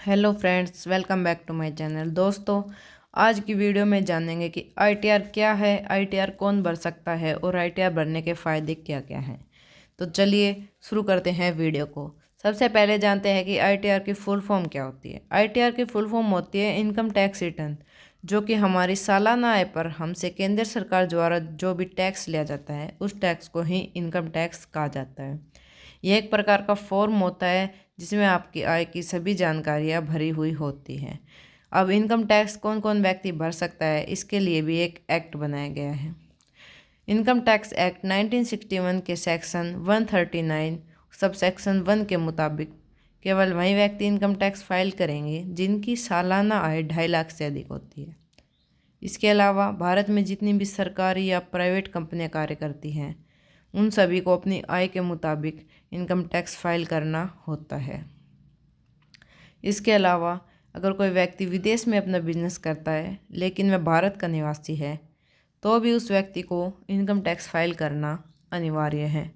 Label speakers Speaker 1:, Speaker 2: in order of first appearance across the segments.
Speaker 1: Hello friends, welcome back to my channel. दोस्तों, आज की वीडियो में जानेंगे कि आईटीआर क्या है, आईटीआर कौन भर सकता है और आईटीआर भरने के फ़ायदे क्या क्या हैं। तो चलिए शुरू करते हैं वीडियो को। सबसे पहले जानते हैं कि आईटीआर की फुल फॉर्म क्या होती है। आईटीआर की फुल फॉर्म होती है इनकम टैक्स रिटर्न, जो कि हमारी सालाना आय पर हमसे केंद्र सरकार द्वारा जो भी टैक्स लिया जाता है उस टैक्स को ही इनकम टैक्स कहा जाता है। यह एक प्रकार का फॉर्म होता है जिसमें आपकी आय की सभी जानकारियां भरी हुई होती हैं। अब इनकम टैक्स कौन कौन व्यक्ति भर सकता है, इसके लिए भी एक एक्ट बनाया गया है। इनकम टैक्स एक्ट 1961 के सेक्शन 139 सब सेक्शन 1 के मुताबिक केवल वही व्यक्ति इनकम टैक्स फाइल करेंगे जिनकी सालाना आय 2.5 लाख से अधिक होती है। इसके अलावा भारत में जितनी भी सरकारी या प्राइवेट कंपनियां कार्य करती हैं उन सभी को अपनी आय के मुताबिक इनकम टैक्स फाइल करना होता है। इसके अलावा अगर कोई व्यक्ति विदेश में अपना बिजनेस करता है लेकिन वह भारत का निवासी है तो भी उस व्यक्ति को इनकम टैक्स फाइल करना अनिवार्य है।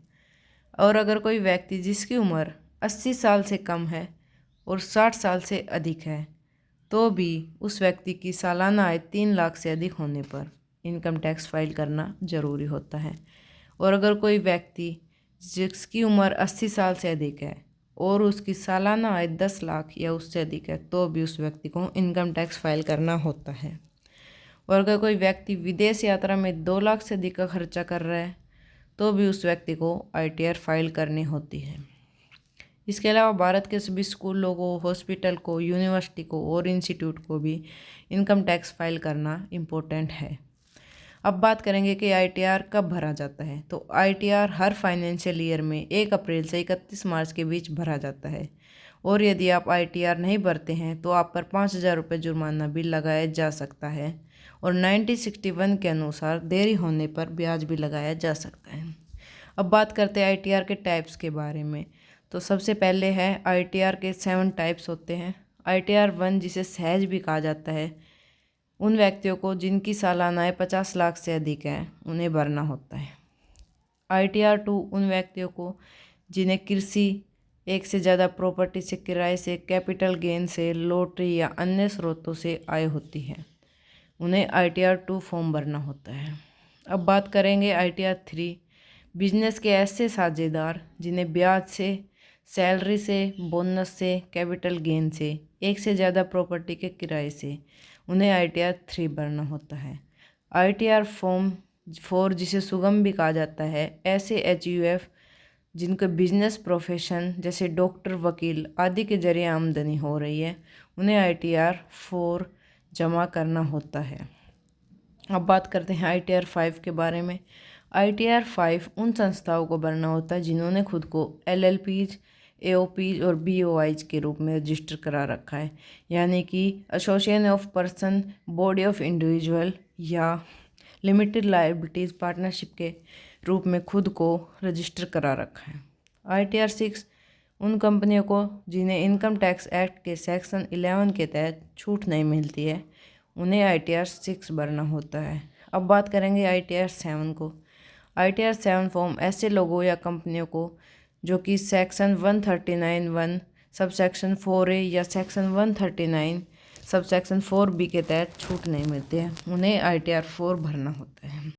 Speaker 1: और अगर कोई व्यक्ति जिसकी उम्र 80 साल से कम है और 60 साल से अधिक है तो भी उस व्यक्ति की सालाना आय 3 लाख से अधिक होने पर इनकम टैक्स फाइल करना ज़रूरी होता है। और अगर कोई व्यक्ति जिसकी उम्र 80 साल से अधिक है और उसकी सालाना आय 10 लाख या उससे अधिक है तो भी उस व्यक्ति को इनकम टैक्स फाइल करना होता है। और अगर कोई व्यक्ति विदेश यात्रा में 2 लाख से अधिक का खर्चा कर रहा है तो भी उस व्यक्ति को आईटीआर फाइल करनी होती है। इसके अलावा भारत के सभी स्कूलों को, हॉस्पिटल को, यूनिवर्सिटी को और इंस्टीट्यूट को भी इनकम टैक्स फाइल करना इम्पोर्टेंट है। अब बात करेंगे कि आईटीआर कब भरा जाता है। तो आईटीआर हर फाइनेंशियल ईयर में 1 अप्रैल से 31 मार्च के बीच भरा जाता है। और यदि आप आईटीआर नहीं भरते हैं तो आप पर 5,000 रुपये जुर्माना भी लगाया जा सकता है और 1961 के अनुसार देरी होने पर ब्याज भी लगाया जा सकता है। अब बात करते हैं आईटीआर के टाइप्स के बारे में। तो सबसे पहले है आईटीआर के 7 टाइप्स होते हैं। आईटीआर 1 जिसे सहज भी कहा जाता है उन व्यक्तियों को जिनकी सालाना आय 50 लाख से अधिक है उन्हें भरना होता है। आईटीआर 2 उन व्यक्तियों को जिन्हें कृषि, एक से ज़्यादा प्रॉपर्टी से, किराए से, कैपिटल गेन से, लॉटरी या अन्य स्रोतों से आय होती है, उन्हें आईटीआर 2 फॉर्म भरना होता है। अब बात करेंगे आईटीआर 3 बिजनेस के ऐसे साझेदार जिन्हें ब्याज से, सैलरी से, बोनस से, कैपिटल गेन से, एक से ज़्यादा प्रॉपर्टी के किराए से, उन्हें आईटीआर 3 भरना होता है। आईटीआर फॉर्म 4 जिसे सुगम भी कहा जाता है, ऐसे एचयूएफ जिनको बिजनेस प्रोफेशन जैसे डॉक्टर, वकील आदि के जरिए आमदनी हो रही है, उन्हें आईटीआर 4 जमा करना होता है। अब बात करते हैं आईटीआर 5 के बारे में। आईटीआर 5 उन संस्थाओं को भरना होता है जिन्होंने खुद को एलएलपीज, एओपीज और बीओआईज के रूप में रजिस्टर करा रखा है, यानी कि association of person, body of individual या लिमिटेड लायबिलिटीज़ पार्टनरशिप के रूप में खुद को रजिस्टर करा रखा है। आईटीआर 6 उन कंपनियों को जिन्हें इनकम टैक्स एक्ट के सेक्शन 11 के तहत छूट नहीं मिलती है, उन्हें आईटीआर 6 भरना होता है। अब बात करेंगे आईटीआर 7 को। आईटीआर 7 फॉर्म ऐसे लोगों या कंपनियों को जो कि सेक्शन 139(1) सब सेक्शन 4A या सेक्शन 139 सब सेक्शन 4B के तहत छूट नहीं मिलती है, उन्हें आईटीआर 4 भरना होता है।